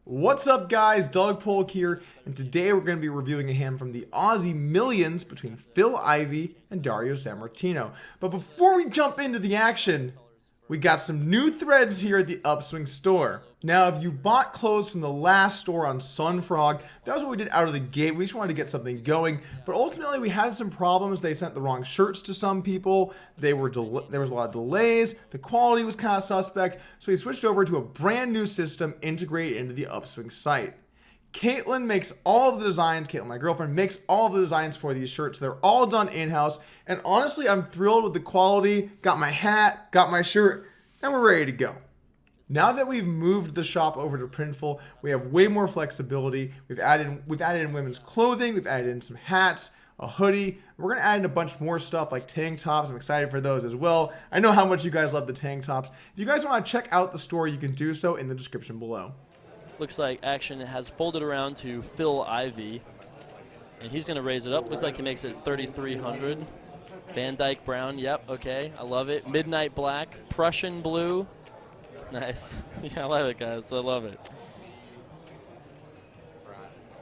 What's up guys, Dog Polk here, and today we're going to be reviewing a hand from the Aussie Millions between Phil Ivey and Dario Sammartino. But before we jump into the action, we got some new threads here at the Upswing store. Now, if you bought clothes from the last store on Sunfrog, that was what we did out of the gate. We just wanted to get something going, but ultimately we had some problems. They sent the wrong shirts to some people. There was a lot of delays. The quality was kind of suspect, so we switched over to a brand new system integrated into the Upswing site. Caitlin makes all of the designs. Caitlin, my girlfriend, makes all of the designs for these shirts. They're all done in-house, and honestly, I'm thrilled with the quality. Got my hat, got my shirt, and we're ready to go. Now that we've moved the shop over to Printful, we have way more flexibility. We've added in women's clothing, we've added in some hats, a hoodie. We're gonna add in a bunch more stuff like tank tops. I'm excited for those as well. I know how much you guys love the tank tops. If you guys want to check out the store, you can do so in the description below. Looks like action has folded around to Phil Ivey, and he's going to raise it up. Looks like he makes it 3,300. Van Dyke Brown, yep, okay, I love it. Midnight Black, Prussian Blue. Nice. Yeah, I love it, guys. I love it.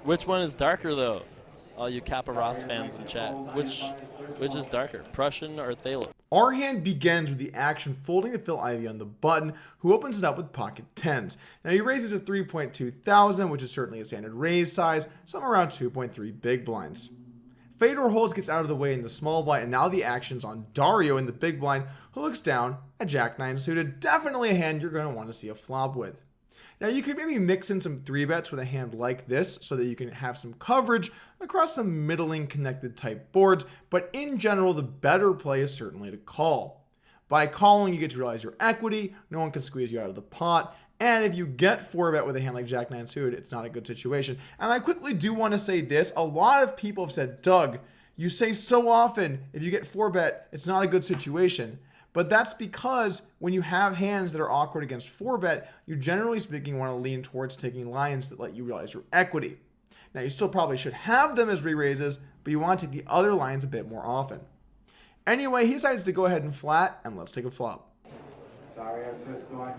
Which one is darker, though? All you Kappa Ross fans in chat. Which is darker, Prussian or Thaler? Our hand begins with the action folding to Phil Ivey on the button, who opens it up with pocket tens. Now he raises to 3.2 thousand, which is certainly a standard raise size, somewhere around 2.3 big blinds. Fedor Holz gets out of the way in the small blind, and now the action's on Dario in the big blind, who looks down at Jack 9 suited. Definitely a hand you're going to want to see a flop with. Now you could maybe mix in some 3-bets with a hand like this so that you can have some coverage across some middling connected type boards, but in general the better play is certainly to call. By calling you get to realize your equity, no one can squeeze you out of the pot, and if you get 4-bet with a hand like Jack 9 suited, it's not a good situation. And I quickly do want to say this, a lot of people have said, Doug, you say so often if you get 4-bet, it's not a good situation. But that's because when you have hands that are awkward against 4-bet, you generally speaking want to lean towards taking lines that let you realize your equity. Now you still probably should have them as re-raises, but you want to take the other lines a bit more often. Anyway, he decides to go ahead and flat, and let's take a flop.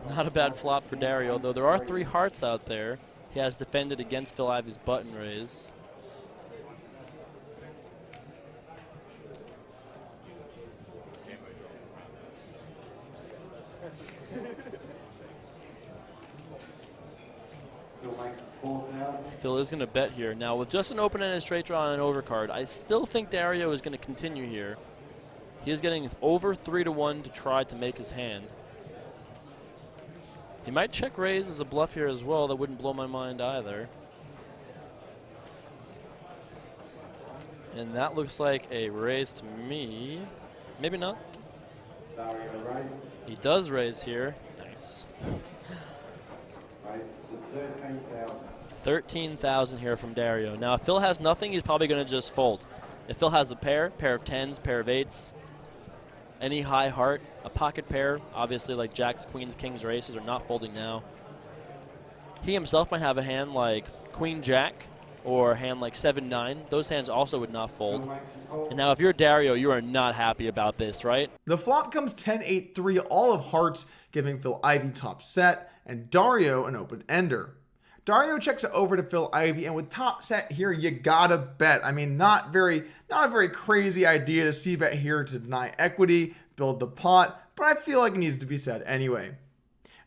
Not a bad flop for Dario, though there are 3 hearts out there. He has defended against Phil Ivey's button raise. Phil is going to bet here. Now, with just an open-ended straight draw and an overcard, I still think Dario is going to continue here. He is getting over 3-1 to try to make his hand. He might check raise as a bluff here as well. That wouldn't blow my mind either. And that looks like a raise to me. Maybe not. He does raise here. Nice. 13,000 here from Dario. Now, if Phil has nothing, he's probably going to just fold. If Phil has a pair of 10s, pair of 8s, any high heart, a pocket pair, obviously like jacks, queens, kings, or aces are not folding now. He himself might have a hand like queen, jack, or a hand like 7-9. Those hands also would not fold. And now if you're Dario, you are not happy about this, right? The flop comes 10-8-3, all of hearts, giving Phil Ivey top set, and Dario an open ender. Dario checks it over to Phil Ivey, and with top set here, you gotta bet. I mean, not a very crazy idea to c-bet here to deny equity, build the pot, but I feel like it needs to be said anyway.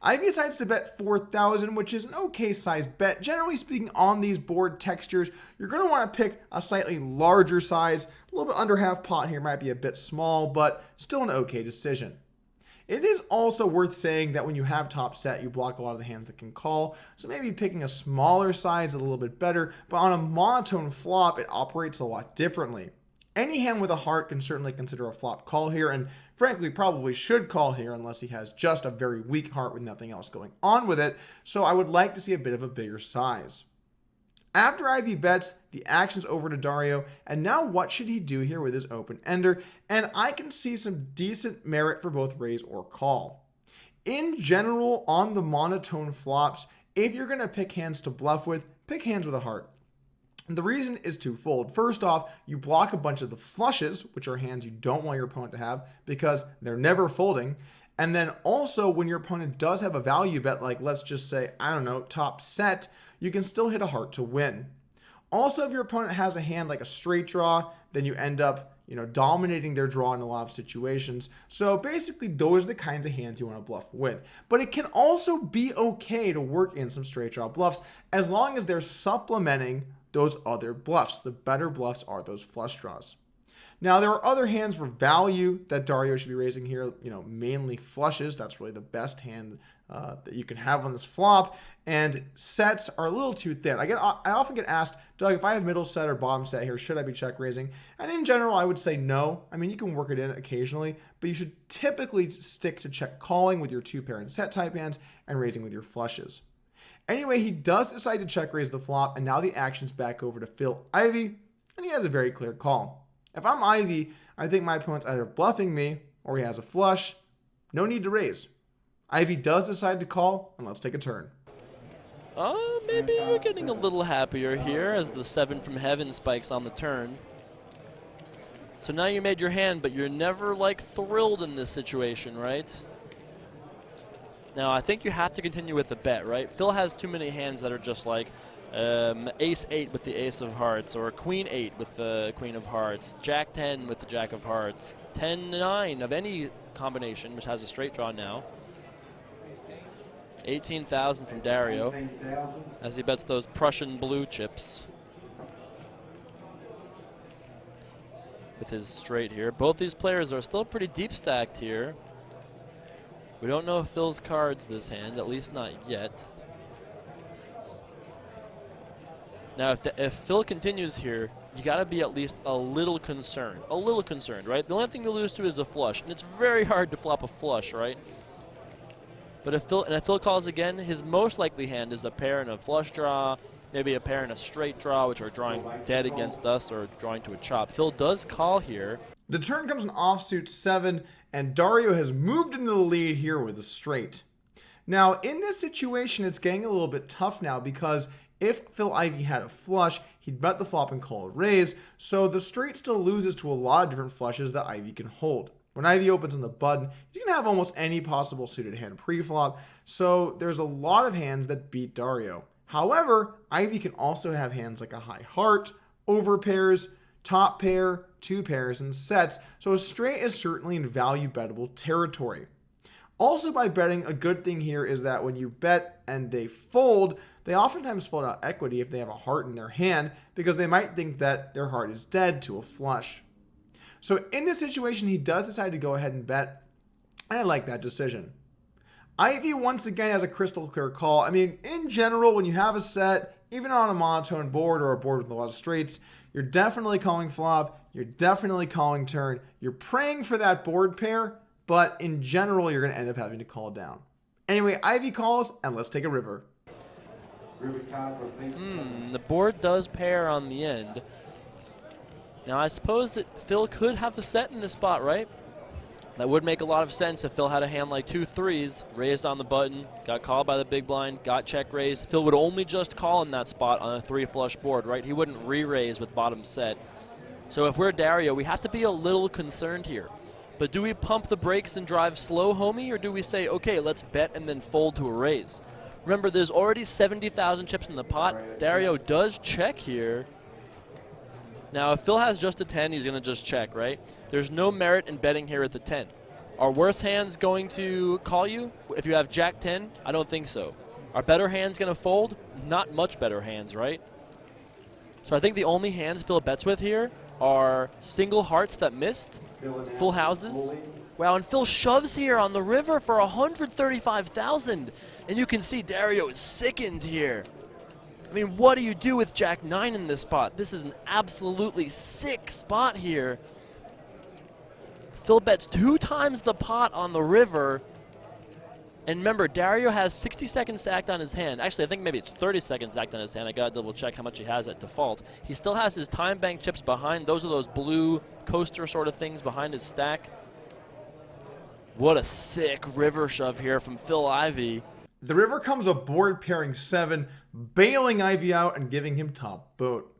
Ivey decides to bet 4,000, which is an okay sized bet. Generally speaking, on these board textures, you're going to want to pick a slightly larger size. A little bit under half pot here might be a bit small, but still an okay decision. It is also worth saying that when you have top set, you block a lot of the hands that can call, so maybe picking a smaller size is a little bit better, but on a monotone flop, it operates a lot differently. Any hand with a heart can certainly consider a flop call here, and frankly probably should call here unless he has just a very weak heart with nothing else going on with it, so I would like to see a bit of a bigger size. After Ivey bets, the action's over to Dario, and now what should he do here with his open ender? And I can see some decent merit for both raise or call. In general, on the monotone flops, if you're going to pick hands to bluff with, pick hands with a heart. And the reason is twofold. First off, you block a bunch of the flushes, which are hands you don't want your opponent to have because they're never folding. And then also when your opponent does have a value bet, like let's just say, I don't know, top set, you can still hit a heart to win. Also, if your opponent has a hand like a straight draw, then you end up, dominating their draw in a lot of situations. So basically, those are the kinds of hands you want to bluff with. But it can also be okay to work in some straight draw bluffs as long as they're supplementing those other bluffs. The better bluffs are those flush draws. Now, there are other hands for value that Dario should be raising here, mainly flushes. That's really the best hand that you can have on this flop. And sets are a little too thin. I often get asked, Doug, if I have middle set or bottom set here, should I be check raising? And in general, I would say no. I mean, you can work it in occasionally, but you should typically stick to check calling with your 2-pair and set type hands and raising with your flushes. Anyway, he does decide to check raise the flop, and now the action's back over to Phil Ivey, and he has a very clear call. If I'm Ivey, I think my opponent's either bluffing me or he has a flush. No need to raise. Ivey does decide to call, and let's take a turn. Maybe you're getting a little happier here as the 7 from heaven spikes on the turn. So now you made your hand, but you're never thrilled in this situation, right? Now I think you have to continue with the bet, right? Phil has too many hands that are just like ace 8 with the ace of hearts, or queen 8 with the queen of hearts, jack 10 with the jack of hearts, 10-9 of any combination, which has a straight draw now. 18,000 from Dario as he bets those Prussian blue chips with his straight here. Both these players are still pretty deep stacked here. We don't know if Phil's cards this hand, at least not yet. Now, if Phil continues here, you got to be at least a little concerned. A little concerned, right? The only thing you lose to is a flush, and it's very hard to flop a flush, right? But if Phil calls again, his most likely hand is a pair and a flush draw, maybe a pair and a straight draw, which are drawing dead against us or drawing to a chop. Phil does call here. The turn comes an offsuit 7, and Dario has moved into the lead here with a straight. Now, in this situation, it's getting a little bit tough now because if Phil Ivey had a flush, he'd bet the flop and call a raise, so the straight still loses to a lot of different flushes that Ivey can hold. When Ivey opens on the button, he's going to have almost any possible suited hand pre-flop, so there's a lot of hands that beat Dario. However, Ivey can also have hands like a high heart, overpairs, top pair, 2 pairs, and sets, so a straight is certainly in value bettable territory. Also, by betting, a good thing here is that when you bet and they fold, they oftentimes fold out equity if they have a heart in their hand because they might think that their heart is dead to a flush. So in this situation, he does decide to go ahead and bet, and I like that decision. Ivey once again has a crystal clear call. I mean, in general, when you have a set, even on a monotone board or a board with a lot of straights, you're definitely calling flop, you're definitely calling turn, you're praying for that board pair, but in general, you're going to end up having to call down. Anyway, Ivey calls, and let's take a river. The board does pair on the end. Now, I suppose that Phil could have a set in this spot, right? That would make a lot of sense if Phil had a hand like 2 3s, raised on the button, got called by the big blind, got check raised. Phil would only just call in that spot on a 3 flush board, right? He wouldn't re-raise with bottom set. So if we're Dario, we have to be a little concerned here. But do we pump the brakes and drive slow, homie, or do we say, okay, let's bet and then fold to a raise? Remember, there's already 70,000 chips in the pot. Dario does check here. Now, if Phil has just a 10, he's going to just check, right? There's no merit in betting here at the 10. Are worse hands going to call you? If you have Jack 10, I don't think so. Are better hands going to fold? Not much better hands, right? So I think the only hands Phil bets with here are single hearts that missed, full houses. Wow, and Phil shoves here on the river for 135,000. And you can see Dario is sickened here. I mean, what do you do with Jack 9 in this spot? This is an absolutely sick spot here. Phil bets 2 times the pot on the river. And remember, Dario has 60 seconds stacked on his hand. Actually, I think maybe it's 30 seconds stacked on his hand. I gotta double check how much he has at default. He still has his time bank chips behind. Those are those blue coaster sort of things behind his stack. What a sick river shove here from Phil Ivey. The river comes a board pairing 7, bailing Ivey out and giving him top boat.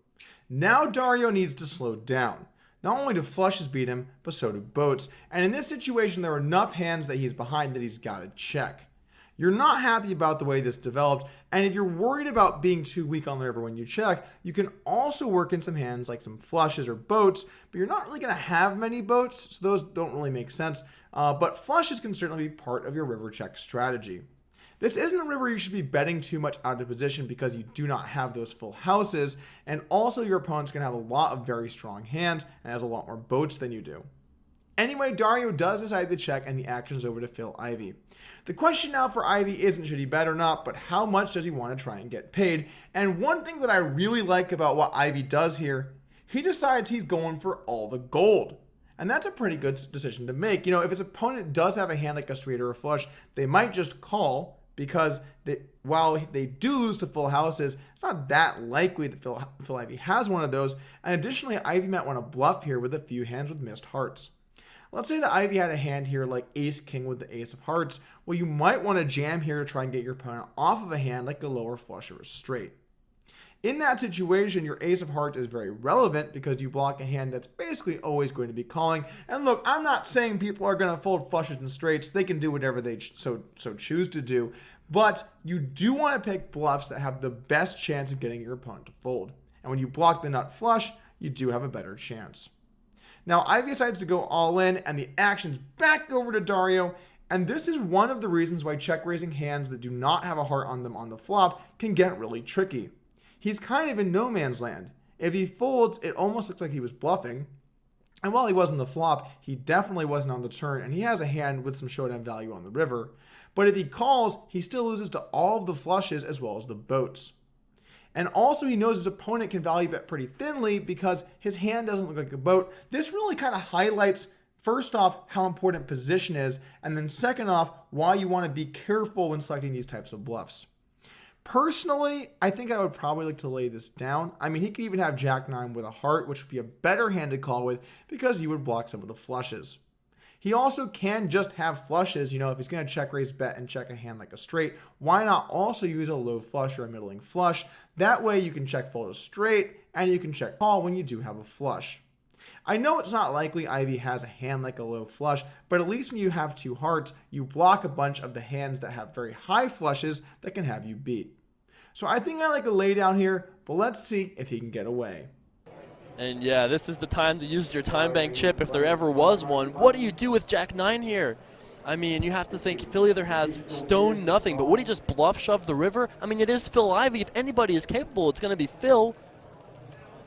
Now Dario needs to slow down. Not only do flushes beat him, but so do boats. And in this situation, there are enough hands that he's behind that he's got to check. You're not happy about the way this developed, and if you're worried about being too weak on the river when you check, you can also work in some hands like some flushes or boats, but you're not really going to have many boats, so those don't really make sense. But flushes can certainly be part of your river check strategy. This isn't a river you should be betting too much out of position because you do not have those full houses, and also your opponent's going to have a lot of very strong hands and has a lot more boats than you do. Anyway, Dario does decide to check, and the action is over to Phil Ivey. The question now for Ivey isn't should he bet or not, but how much does he want to try and get paid? And one thing that I really like about what Ivey does here, he decides he's going for all the gold. And that's a pretty good decision to make. You know, if his opponent does have a hand like a straight or a flush, they might just call because while they do lose to full houses, it's not that likely that Phil Ivey has one of those. And additionally, Ivey might want to bluff here with a few hands with missed hearts. Let's say that Ivey had a hand here like ace-king with the ace of hearts. Well, you might want to jam here to try and get your opponent off of a hand like a lower flush or a straight. In that situation, your ace of hearts is very relevant because you block a hand that's basically always going to be calling. And look, I'm not saying people are going to fold flushes and straights. They can do whatever they so choose to do. But you do want to pick bluffs that have the best chance of getting your opponent to fold. And when you block the nut flush, you do have a better chance. Now, Ivey decides to go all in, and the action's back over to Dario, and this is one of the reasons why check-raising hands that do not have a heart on them on the flop can get really tricky. He's kind of in no man's land. If he folds, it almost looks like he was bluffing, and while he was on the flop, he definitely wasn't on the turn, and he has a hand with some showdown value on the river. But if he calls, he still loses to all of the flushes as well as the boats. And also he knows his opponent can value bet pretty thinly because his hand doesn't look like a boat. This really kind of highlights, first off, how important position is, and then second off, why you want to be careful when selecting these types of bluffs. Personally, I think I would probably like to lay this down. I mean, he could even have Jack-9 with a heart, which would be a better hand to call with because you would block some of the flushes. He also can just have flushes, you know, if he's going to check raise bet and check a hand like a straight, why not also use a low flush or a middling flush? That way you can check fold a straight and you can check call when you do have a flush. I know it's not likely Ivey has a hand like a low flush, but at least when you have two hearts, you block a bunch of the hands that have very high flushes that can have you beat. So I think I like a lay down here, but let's see if he can get away. And yeah, this is the time to use your time bank chip if there ever was one. What do you do with Jack-9 here? I mean, you have to think Phil either has stone nothing, but would he just bluff shove the river? I mean, it is Phil Ivey. If anybody is capable, it's going to be Phil.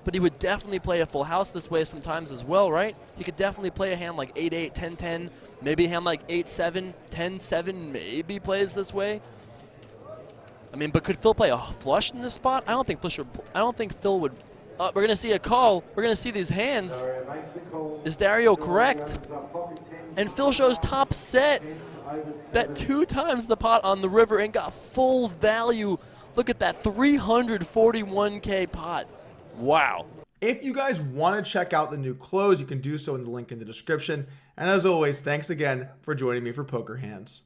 But he would definitely play a full house this way sometimes as well, right? He could definitely play a hand like 8-8, 10-10, maybe a hand like 8-7, 10-7, maybe plays this way. I mean, but could Phil play a flush in this spot? I don't think Phil would. We're going to see a call. We're going to see these hands. Is Dario correct? And Phil shows top set. Bet 2 times the pot on the river and got full value. Look at that 341K pot. Wow. If you guys want to check out the new clothes, you can do so in the link in the description. And as always, thanks again for joining me for Poker Hands.